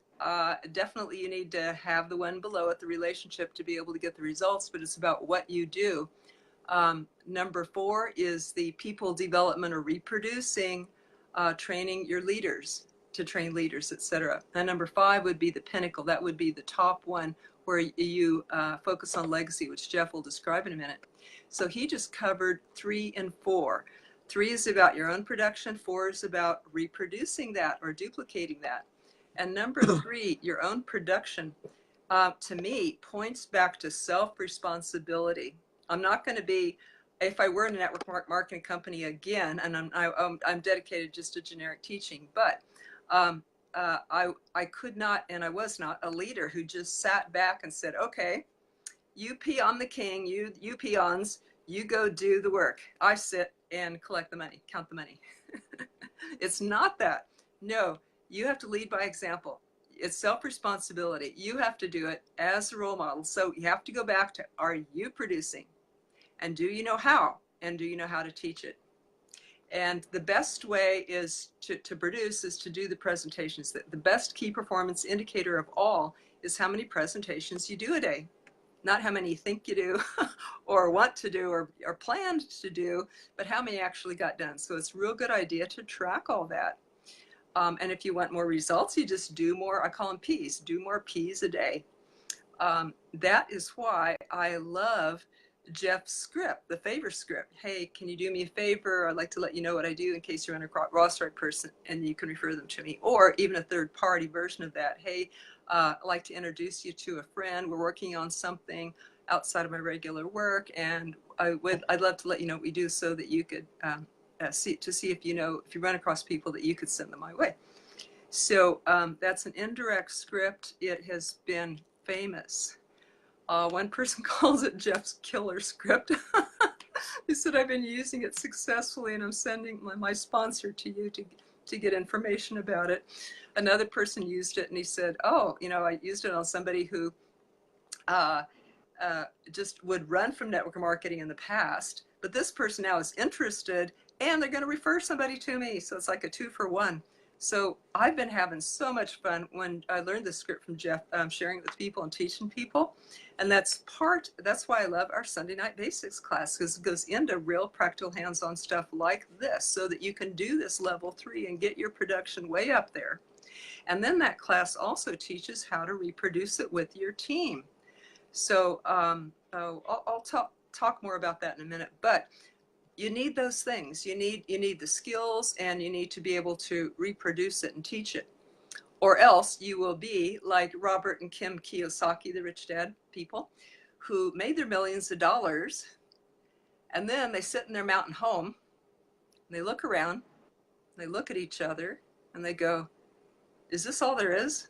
definitely you need to have the one below it, the relationship, to be able to get the results, but it's about what you do. Number 4 is the people development, or reproducing, training your leaders to train leaders, etc. And number 5 would be the pinnacle. That would be the top one, where you focus on legacy, which Jeff will describe in a minute. So he just covered 3 and 4. 3 is about your own production. 4 is about reproducing that or duplicating that. And number 3, your own production, to me, points back to self-responsibility. I'm not going to be, if I were in a network marketing company again, and I'm dedicated just to generic teaching, but I could not, and I was not a leader who just sat back and said, okay, you peon the king, you peons, you go do the work. I sit and collect the money, count the money. It's not that. No, you have to lead by example. It's self-responsibility. You have to do it as a role model. So you have to go back to, are you producing? And do you know how? And do you know how to teach it? And the best way is to produce is to do the presentations. The best key performance indicator of all is how many presentations you do a day. Not how many you think you do or want to do or planned to do, but how many actually got done. So it's a real good idea to track all that. And if you want more results, you just do more, I call them P's, do more P's a day. That is why I love Jeff's script, the favor script. Hey, can you do me a favor? I'd like to let you know what I do in case you're on a roster person and you can refer them to me. Or even a third party version of that. Hey, I'd like to introduce you to a friend. We're working on something outside of my regular work, and I'd love to let you know what we do so that you could see if you know, if you run across people that you could send them my way. So that's an indirect script. It has been famous. One person calls it Jeff's killer script. He said, I've been using it successfully and I'm sending my sponsor to you to get information about it. Another person used it and he said, oh, you know, I used it on somebody who just would run from network marketing in the past, but this person now is interested and they're going to refer somebody to me. So it's like a 2-for-1. So I've been having so much fun when I learned this script from Jeff, sharing it with people and teaching people. And that's why I love our Sunday night basics class, because it goes into real practical hands-on stuff like this so that you can do this level 3 and get your production way up there. And then that class also teaches how to reproduce it with your team. So I'll talk more about that in a minute, but you need those things. You need the skills and you need to be able to reproduce it and teach it. Or else you will be like Robert and Kim Kiyosaki, the rich dad people, who made their millions of dollars. And then they sit in their mountain home and they look around, they look at each other and they go, is this all there is?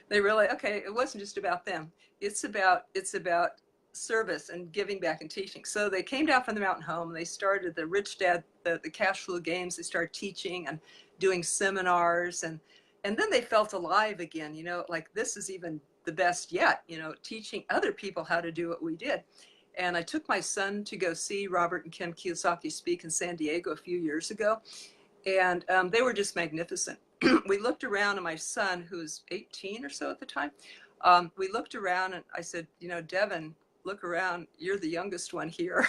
They realize, okay, it wasn't just about them. It's about service and giving back and teaching. So they came down from the mountain home. They started the Rich Dad, the cash flow games. They started teaching and doing seminars, and then they felt alive again. You know, like this is even the best yet. You know, teaching other people how to do what we did. And I took my son to go see Robert and Kim Kiyosaki speak in San Diego a few years ago, and they were just magnificent. We looked around, and my son, who was 18 or so at the time, we looked around, and I said, you know, Devin, look around, you're the youngest one here.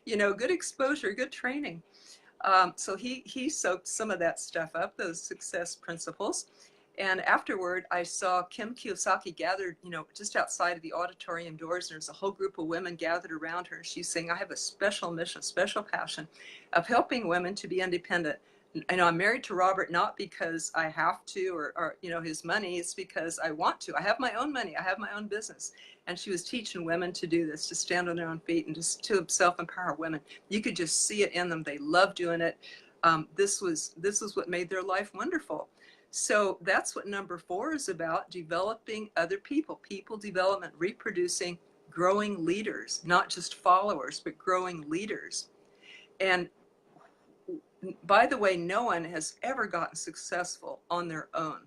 You know, good exposure, good training. So he soaked some of that stuff up, those success principles. And afterward, I saw Kim Kiyosaki gathered, you know, just outside of the auditorium doors. There's a whole group of women gathered around her. She's saying, I have a special mission, special passion of helping women to be independent. I know I'm married to Robert, not because I have to or you know, his money. It's because I want to. I have my own money. I have my own business. And she was teaching women to do this, to stand on their own feet and just to self-empower women. You could just see it in them. They love doing it. This was what made their life wonderful. So that's what number 4 is about, developing other people, people development, reproducing, growing leaders, not just followers, but growing leaders. And by the way, no one has ever gotten successful on their own,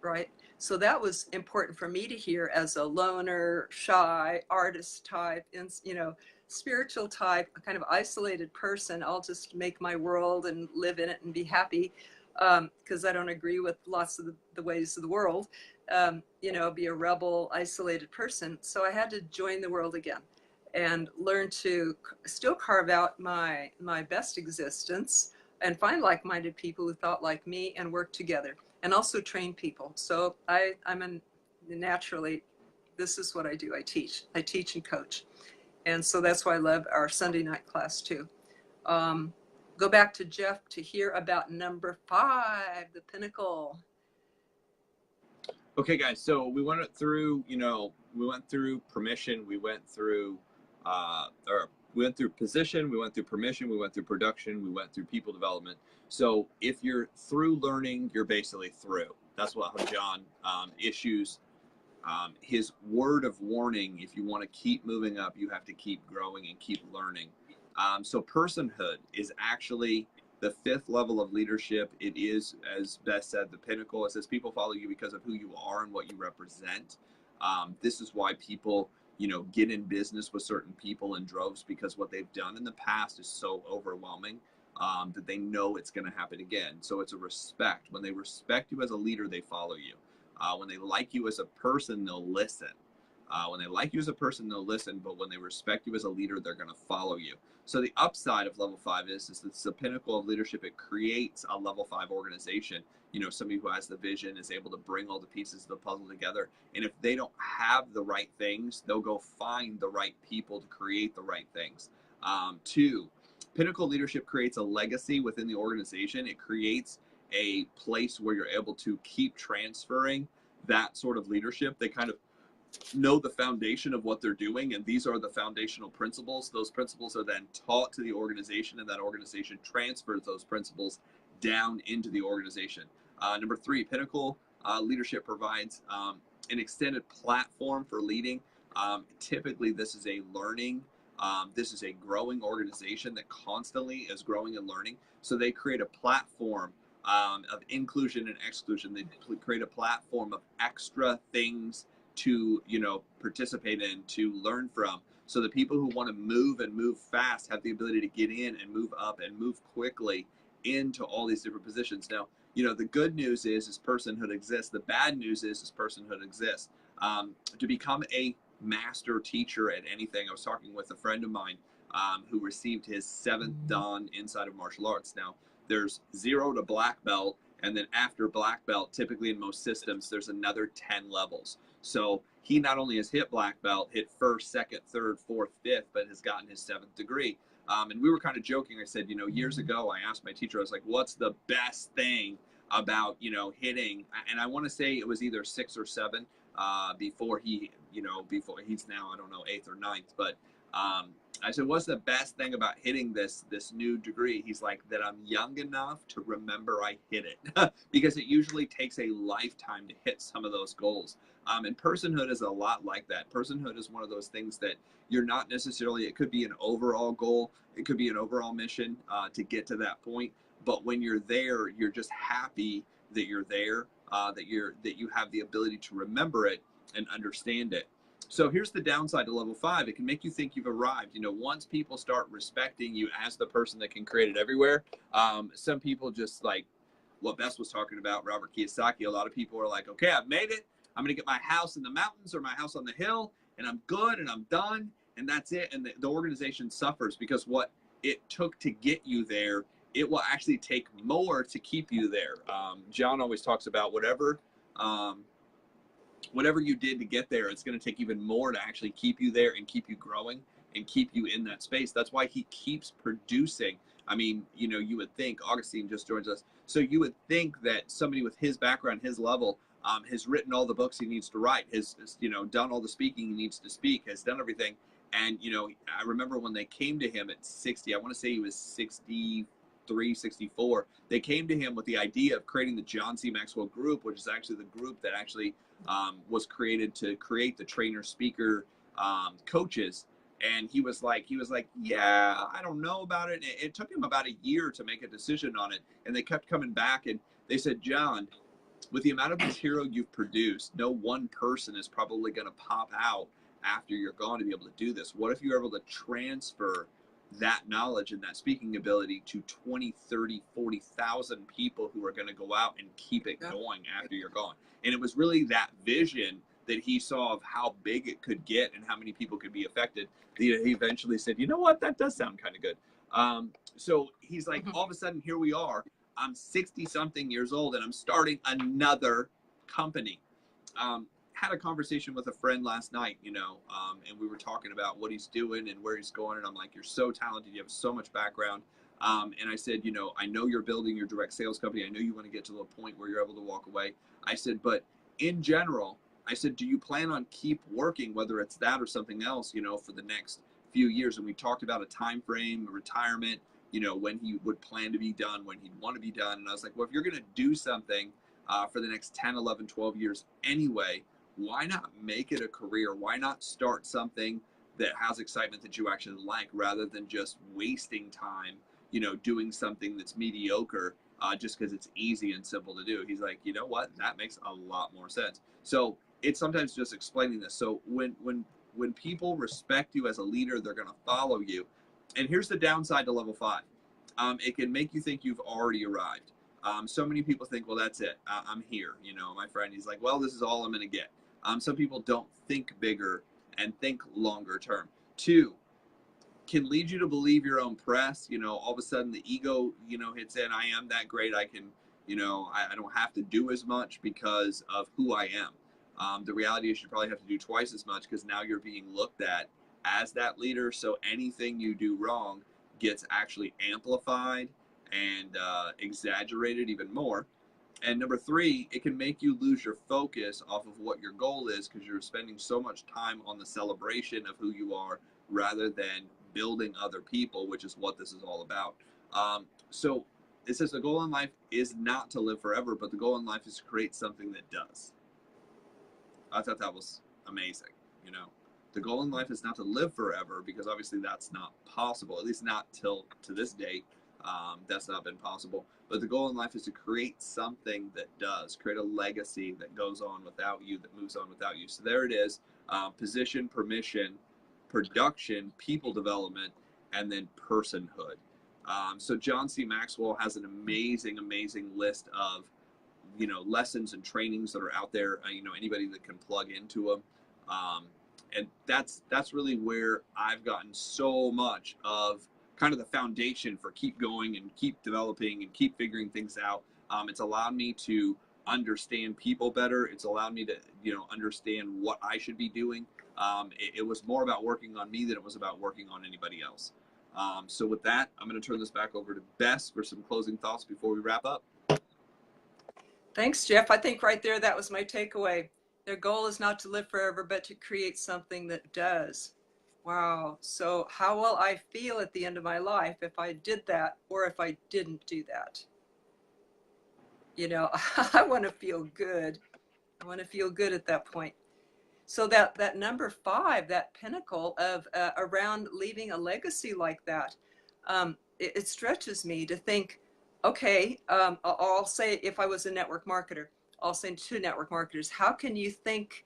right? So that was important for me to hear as a loner, shy, artist type, you know, spiritual type, a kind of isolated person. I'll just make my world and live in it and be happy, because I don't agree with lots of the ways of the world, you know, be a rebel, isolated person. So I had to join the world again and learn to still carve out my best existence and find like-minded people who thought like me and work together, and also train people. So naturally, this is what I do. I teach and coach. And so that's why I love our Sunday night class too. Go back to Jeff to hear about number 5, the pinnacle. Okay, guys. So we went through, we went through permission, or we went through position, we went through permission, we went through production, we went through people development. So if you're through learning, you're basically through. That's what John issues his word of warning. If you want to keep moving up, you have to keep growing and keep learning. So personhood is actually the fifth level of leadership. It is, as Bess said, the pinnacle. It says people follow you because of who you are and what you represent. This is why people, get in business with certain people in droves, because what they've done in the past is so overwhelming that they know it's going to happen again. So it's a respect. When they respect you as a leader, they follow you. When they like you as a person, they'll listen. When they like you as a person, they'll listen, but when they respect you as a leader, they're going to follow you. So the upside of level 5 is it's the pinnacle of leadership. It creates a level 5 organization. Somebody who has the vision is able to bring all the pieces of the puzzle together. And if they don't have the right things, they'll go find the right people to create the right things. 2, pinnacle leadership creates a legacy within the organization. It creates a place where you're able to keep transferring that sort of leadership. They kind of know the foundation of what they're doing, and these are the foundational principles. Those principles are then taught to the organization, and that organization transfers those principles down into the organization. Number 3, pinnacle leadership provides an extended platform for leading. Typically, this is a learning. This is a growing organization that constantly is growing and learning. So they create a platform of inclusion and exclusion. They create a platform of extra things to participate in, to learn from, so the people who want to move and move fast have the ability to get in and move up and move quickly into all these different positions. Now, the good news is personhood exists. The bad news is personhood exists. To become a master teacher at anything, I was talking with a friend of mine who received his 7th Dan inside of martial arts. Now, there's 0 to black belt, and then after black belt, typically in most systems, there's another 10 levels. So he not only has hit black belt, hit 1st, 2nd, 3rd, 4th, 5th, but has gotten his 7th degree. And we were kind of joking. I said, years ago, I asked my teacher, I was like, what's the best thing about, hitting? And I want to say it was either 6 or 7 before he's now, I don't know, 8th or 9th. But I said, what's the best thing about hitting this new degree? He's like, that I'm young enough to remember I hit it. Because it usually takes a lifetime to hit some of those goals. And personhood is a lot like that. Personhood is one of those things that you're not necessarily, it could be an overall goal, it could be an overall mission to get to that point. But when you're there, you're just happy that you're there, that you have the ability to remember it and understand it. So here's the downside to level 5. It can make you think you've arrived. Once people start respecting you as the person that can create it everywhere, some people just like what Bess was talking about, Robert Kiyosaki. A lot of people are like, okay, I've made it. I'm going to get my house in the mountains or my house on the hill, and I'm good and I'm done, and that's it. And the organization suffers because what it took to get you there, it will actually take more to keep you there. John always talks about whatever you did to get there, it's going to take even more to actually keep you there and keep you growing and keep you in that space. That's why he keeps producing. I mean, you would think, Augustine just joins us, so you would think that somebody with his background, his level, has written all the books he needs to write, has done all the speaking he needs to speak, has done everything. And I remember when they came to him at 60, I want to say he was 63, 64, they came to him with the idea of creating the John C. Maxwell group, which is actually the group that actually was created to create the trainer, speaker, coaches. And he was like, yeah, I don't know about it. It took him about a year to make a decision on it. And they kept coming back and they said, John, with the amount of material you've produced, no one person is probably going to pop out after you're gone to be able to do this. What if you're able to transfer that knowledge and that speaking ability to 20, 30, 40,000 people who are going to go out and keep it going after you're gone? And it was really that vision that he saw of how big it could get and how many people could be affected. He eventually said, you know what, that does sound kind of good. So he's like, all of a sudden, here we are. I'm 60 something years old and I'm starting another company. Had a conversation with a friend last night, and we were talking about what he's doing and where he's going. And I'm like, you're so talented. You have so much background. And I said, I know you're building your direct sales company. I know you want to get to the point where you're able to walk away. I said, but in general, I said, do you plan on keep working, whether it's that or something else, you know, for the next few years? And we talked about a time frame, a retirement, you know, when he would plan to be done, when he'd want to be done. And I was like, well, if you're going to do something for the next 10, 11, 12 years anyway, why not make it a career? Why not start something that has excitement that you actually like, rather than just wasting time, you know, doing something that's mediocre just because it's easy and simple to do? He's like, you know what? That makes a lot more sense. So it's sometimes just explaining this. So when people respect you as a leader, they're going to follow you. And here's the downside to level 5. It can make you think you've already arrived. So many people think, well, that's it. I'm here. You know, my friend, he's like, well, this is all I'm going to get. Some people don't think bigger and think longer term. 2, can lead you to believe your own press. You know, all of a sudden the ego, you know, hits in. I am that great. I can, you know, I don't have to do as much because of who I am. The reality is you probably have to do twice as much, because now you're being looked at as that leader. So anything you do wrong gets actually amplified and exaggerated even more. And number 3, it can make you lose your focus off of what your goal is, because you're spending so much time on the celebration of who you are rather than building other people, which is what this is all about. So it says the goal in life is not to live forever, but the goal in life is to create something that does. I thought that was amazing. You know, the goal in life is not to live forever, because obviously that's not possible, at least not till to this date. That's not been possible. But the goal in life is to create something that does, create a legacy that goes on without you, that moves on without you. So there it is. Position, permission, production, people development, and then personhood. So John C. Maxwell has an amazing, amazing list of, you know, lessons and trainings that are out there. You know, anybody that can plug into them. And that's really where I've gotten so much of kind of the foundation for keep going and keep developing and keep figuring things out. It's allowed me to understand people better. It's allowed me to, you know, understand what I should be doing. It was more about working on me than it was about working on anybody else. So with that, I'm going to turn this back over to Bess for some closing thoughts before we wrap up. Thanks, Jeff. I think right there, that was my takeaway. Their goal is not to live forever, but to create something that does. Wow. So how will I feel at the end of my life if I did that, or if I didn't do that? You know, I want to feel good. I want to feel good at that point. So that number 5, that pinnacle of around leaving a legacy like that, it stretches me to think, okay, I'll say, if I was a network marketer, I'll say to network marketers, how can you think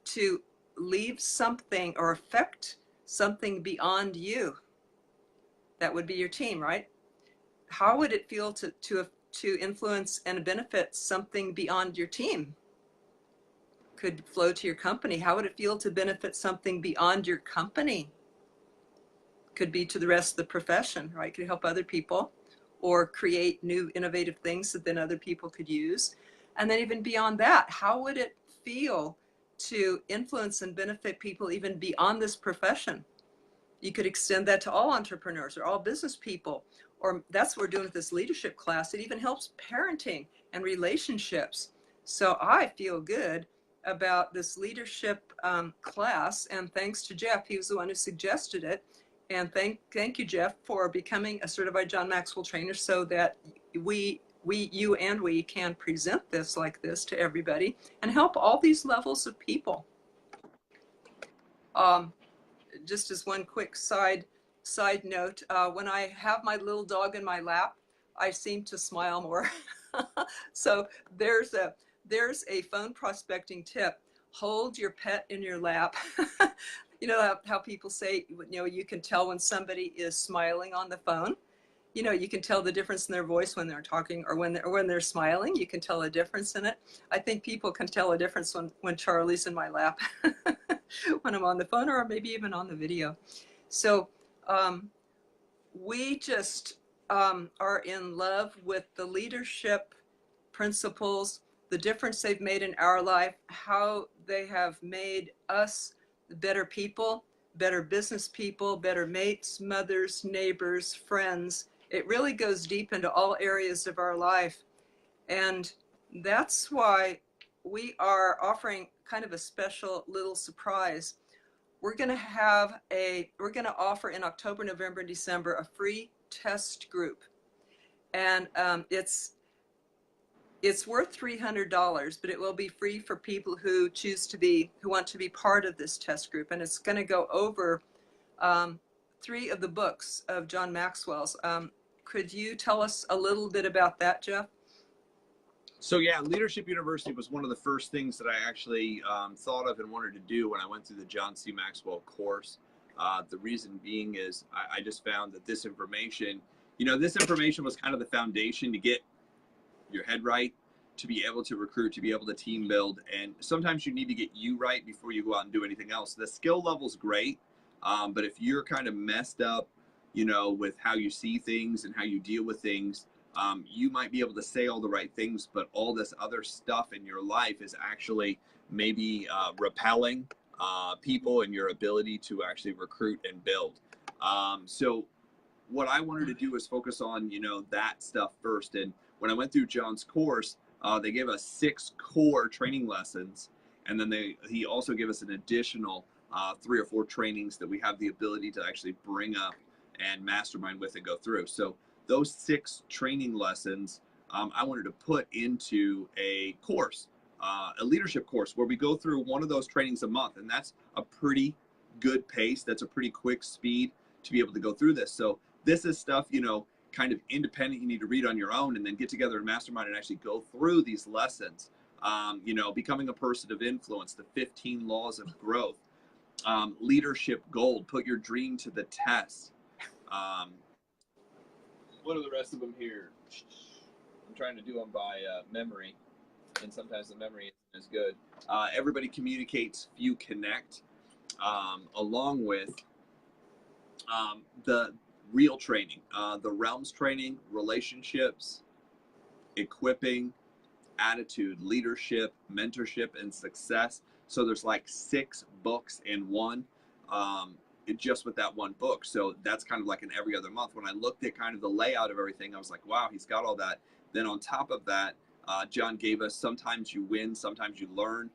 to leave something or affect something beyond you? That would be your team, right? How would it feel to influence and benefit something beyond your team? Could flow to your company. How would it feel to benefit something beyond your company? Could be to the rest of the profession, right? Could help other people or create new innovative things that then other people could use. And then even beyond that, how would it feel to influence and benefit people even beyond this profession? You could extend that to all entrepreneurs or all business people, or that's what we're doing with this leadership class. It even helps parenting and relationships. So I feel good about this leadership class, and thanks to Jeff, he was the one who suggested it. And thank you, Jeff, for becoming a certified John Maxwell trainer, so that you and we can present this like this to everybody and help all these levels of people. Just as one quick side note, when I have my little dog in my lap, I seem to smile more. So there's a phone prospecting tip. Hold your pet in your lap. You know how people say, you know, you can tell when somebody is smiling on the phone. You know, you can tell the difference in their voice when they're talking or when they're smiling. You can tell a difference in it. I think people can tell a difference when Charlie's in my lap, when I'm on the phone or maybe even on the video. So we just are in love with the leadership principles, the difference they've made in our life, how they have made us better people, better business people, better mates, mothers, neighbors, friends. It really goes deep into all areas of our life. And that's why we are offering kind of a special little surprise. We're going to offer in October, November, and December a free test group. And it's worth $300, but it will be free for people who want to be part of this test group. And it's going to go over 3 of the books of John Maxwell's. Could you tell us a little bit about that, Jeff? So yeah, Leadership University was one of the first things that I actually thought of and wanted to do when I went through the John C. Maxwell course. The reason being is I just found that this information was kind of the foundation to get your head right, to be able to recruit, to be able to team build. And sometimes you need to get you right before you go out and do anything else. The skill level's great, but if you're kind of messed up, with how you see things and how you deal with things, you might be able to say all the right things, but all this other stuff in your life is actually maybe repelling people and your ability to actually recruit and build. So what I wanted to do was focus on, that stuff first. And when I went through John's course, they gave us 6 core training lessons. And then he also gave us an additional 3 or 4 trainings that we have the ability to actually bring up and mastermind with and go through. So those 6 training lessons, I wanted to put into a course, a leadership course, where we go through one of those trainings a month. And that's a pretty good pace. That's a pretty quick speed to be able to go through this. So this is stuff, kind of independent, you need to read on your own, and then get together and mastermind and actually go through these lessons. Becoming a person of influence, the 15 laws of growth, leadership gold, put your dream to the test. What are the rest of them here? I'm trying to do them by memory, and sometimes the memory isn't as good. Everybody communicates, few connect, along with the real training, the realms training, relationships, equipping, attitude, leadership, mentorship, and success. So there's like 6 books in one, just with that one book. So that's kind of like an every other month. When I looked at kind of the layout of everything, I was like, wow, he's got all that. Then on top of that, John gave us sometimes you win, sometimes you learn,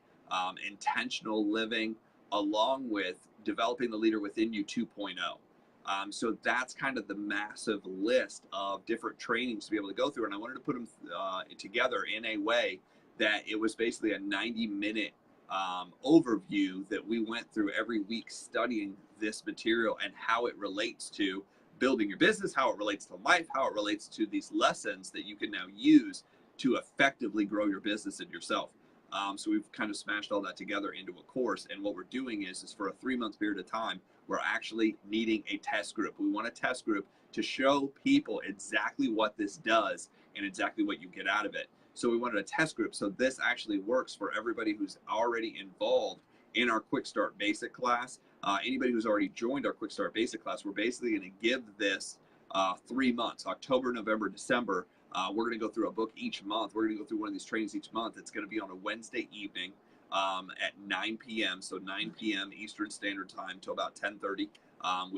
intentional living, along with developing the leader within you 2.0. So that's kind of the massive list of different trainings to be able to go through. And I wanted to put them together in a way that it was basically a 90-minute overview that we went through every week, studying this material and how it relates to building your business, how it relates to life, how it relates to these lessons that you can now use to effectively grow your business and yourself. So we've kind of smashed all that together into a course. And what we're doing is for a 3-month period of time, we're actually needing a test group. We want a test group to show people exactly what this does and exactly what you get out of it. So we wanted a test group. So this actually works for everybody who's already involved in our Quick Start Basic class. Anybody who's already joined our Quick Start Basic class, we're basically going to give this 3 months, October, November, December. We're going to go through a book each month. We're going to go through one of these trainings each month. It's going to be on a Wednesday evening at 9 p.m. So 9 p.m. Eastern Standard Time till about 10:30.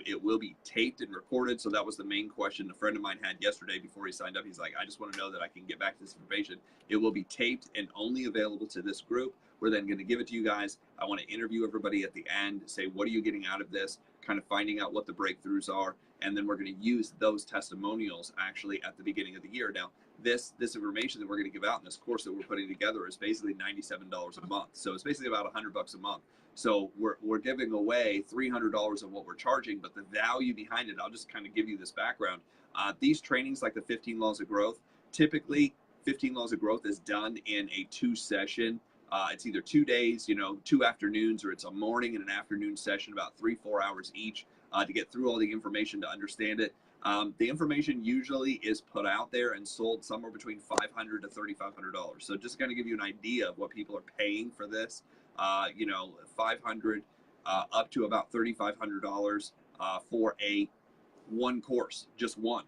It will be taped and recorded. So that was the main question a friend of mine had yesterday before he signed up. He's like, I just want to know that I can get back this information. It will be taped and only available to this group. We're then going to give it to you guys. I want to interview everybody at the end, say, what are you getting out of this? Kind of finding out what the breakthroughs are. And then we're going to use those testimonials actually at the beginning of the year. Now, this information that we're going to give out in this course that we're putting together is basically $97 a month. So it's basically about $100 a month. So we're giving away $300 of what we're charging, but the value behind it, I'll just kind of give you this background. These trainings, like the 15 Laws of Growth, typically 15 Laws of Growth is done in a 2-session. It's either 2 days, 2 afternoons, or it's a morning and an afternoon session, about 3-4 hours each, to get through all the information, to understand it. The information usually is put out there and sold somewhere between $500 to $3,500. So just kind of give you an idea of what people are paying for this. $500 up to about $3,500 for one course, just one.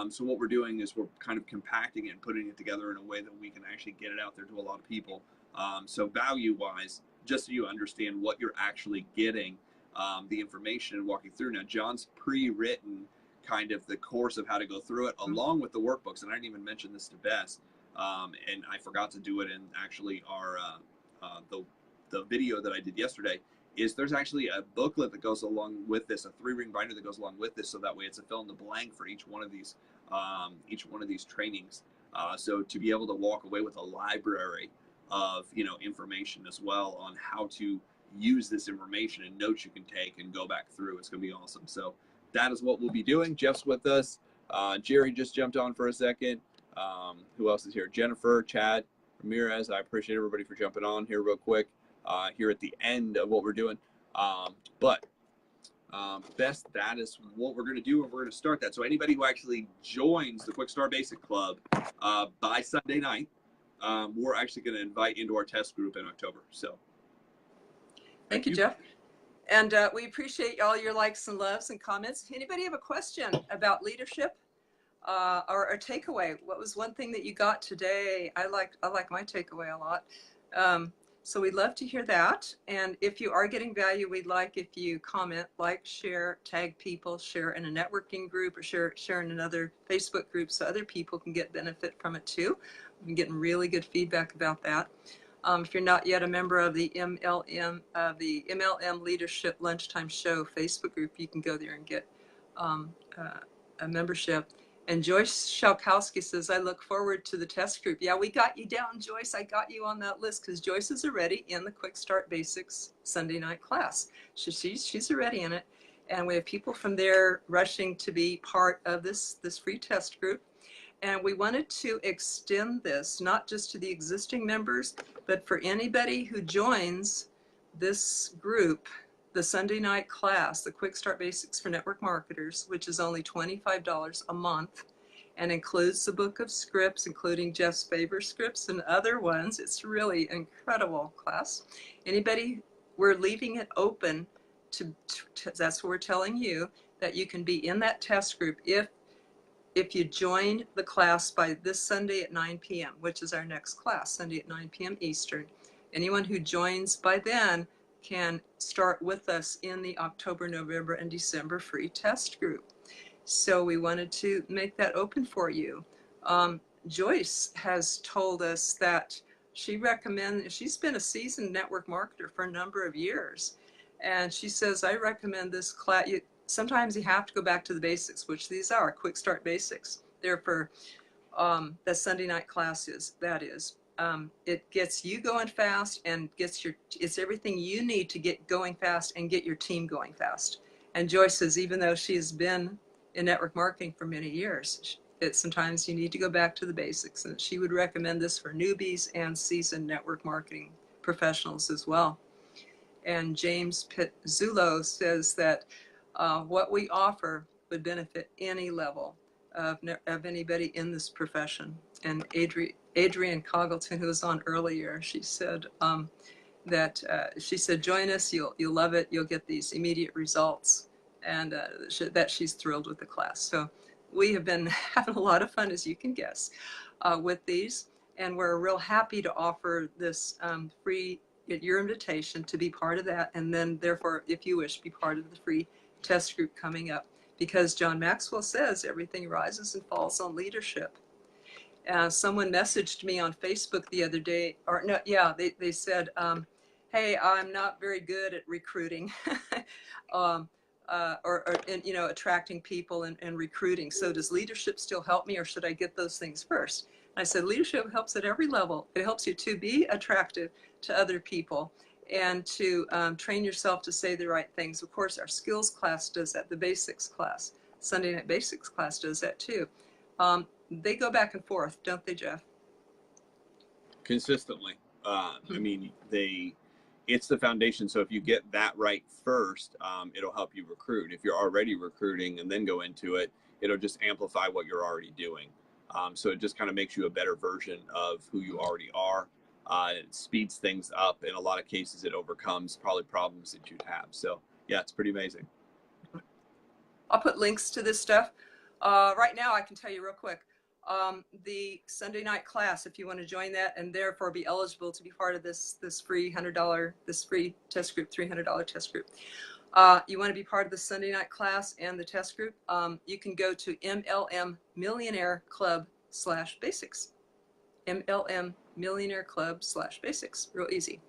So what we're doing is we're kind of compacting it and putting it together in a way that we can actually get it out there to a lot of people. So value-wise, just so you understand what you're actually getting, the information and walking through. Now, John's pre-written kind of the course of how to go through it, along with the workbooks. And I didn't even mention this to Bess. and I forgot to do it in actually our the video that I did yesterday, is there's actually a booklet that goes along with this, a 3-ring binder that goes along with this, so that way it's a fill in the blank for each one of these trainings. So to be able to walk away with a library of information as well on how to use this information and notes you can take and go back through, it's going to be awesome. So that is what we'll be doing. Jeff's with us. Jerry just jumped on for a second. Who else is here? Jennifer, Chad, Ramirez. I appreciate everybody for jumping on here real quick. Here at the end of what we're doing. Bess, that is what we're going to do, and we're going to start that. So anybody who actually joins the Quick Start Basic Club by Sunday night, we're actually going to invite into our test group in October. So thank you, Jeff. And we appreciate all your likes and loves and comments. Anybody have a question about leadership or a takeaway? What was one thing that you got today? I like my takeaway a lot. So we'd love to hear that. And if you are getting value, we'd like if you comment, like, share, tag people, share in a networking group, or share in another Facebook group so other people can get benefit from it too. We've been getting really good feedback about that. If you're not yet a member of the MLM Leadership Lunchtime Show Facebook group, you can go there and get a membership. And Joyce Shalkowski says, I look forward to the test group. Yeah, we got you down, Joyce. I got you on that list because Joyce is already in the Quick Start Basics Sunday night class. She's already in it. And we have people from there rushing to be part of this free test group. And we wanted to extend this, not just to the existing members, but for anybody who joins this group, the Sunday night class, the Quick Start Basics for Network Marketers, which is only $25 a month and includes the book of scripts, including Jeff's favorite scripts and other ones. It's really an incredible class. Anybody, we're leaving it open to that's what we're telling you, that you can be in that test group if you join the class by this Sunday at 9 p.m., which is our next class, Sunday at 9 p.m. Eastern. Anyone who joins by then can start with us in the October, November, and December free test group. So we wanted to make that open for you. Joyce has told us that she recommends, she's been a seasoned network marketer for a number of years. And she says, I recommend this class. Sometimes you have to go back to the basics, which these are Quick Start Basics. They're for the Sunday night classes, that is. It gets you going fast and it's everything you need to get going fast and get your team going fast. And Joyce says, even though she's been in network marketing for many years, sometimes you need to go back to the basics. And she would recommend this for newbies and seasoned network marketing professionals as well. And James Pizzulo says that what we offer would benefit any level of anybody in this profession. And Adrienne Coggleton, who was on earlier, she said she said, join us, you'll love it, you'll get these immediate results, and that she's thrilled with the class. So we have been having a lot of fun, as you can guess, with these, and we're real happy to offer this free, at your invitation, to be part of that, and then therefore, if you wish, be part of the free test group coming up, because John Maxwell says everything rises and falls on leadership. Someone messaged me on Facebook the other day, or no, yeah, they said, hey, I'm not very good at recruiting or attracting people and recruiting. So does leadership still help me, or should I get those things first? And I said, leadership helps at every level. It helps you to be attractive to other people and to train yourself to say the right things. Of course, our skills class does that. The basics class, Sunday night basics class does that too. They go back and forth, don't they, Jeff? Consistently. I mean, it's the foundation. So if you get that right first, it'll help you recruit. If you're already recruiting and then go into it, it'll just amplify what you're already doing. So it just kind of makes you a better version of who you already are. It speeds things up. In a lot of cases, it overcomes probably problems that you'd have. So yeah, it's pretty amazing. I'll put links to this stuff. Right now, I can tell you real quick, the Sunday night class, if you want to join that and therefore be eligible to be part of this free $100, this free test group, $300 test group. You want to be part of the Sunday night class and the test group, you can go to MLM Millionaire Club /basics. MLM Millionaire Club /basics. Real easy.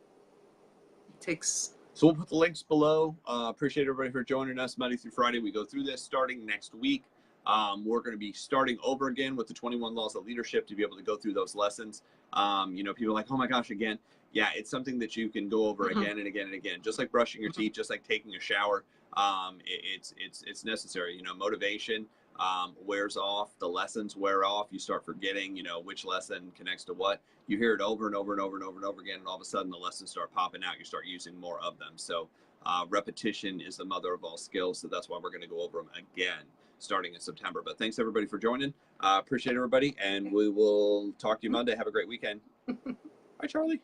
Takes. So we'll put the links below. Appreciate everybody for joining us Monday through Friday. We go through this starting next week. We're going to be starting over again with the 21 Laws of Leadership to be able to go through those lessons. You know, people are like, oh my gosh, again. Yeah, it's something that you can go over again and again and again, just like brushing your teeth, just like taking a shower. It's necessary. You know, motivation wears off, the lessons wear off. You start forgetting, you know, which lesson connects to what. You hear it over and over and over and over and over again, and all of a sudden the lessons start popping out. You start using more of them. So repetition is the mother of all skills. So that's why we're going to go over them again starting in September. But thanks everybody for joining. Appreciate everybody, and we will talk to you Monday. Have a great weekend. Bye, Charlie.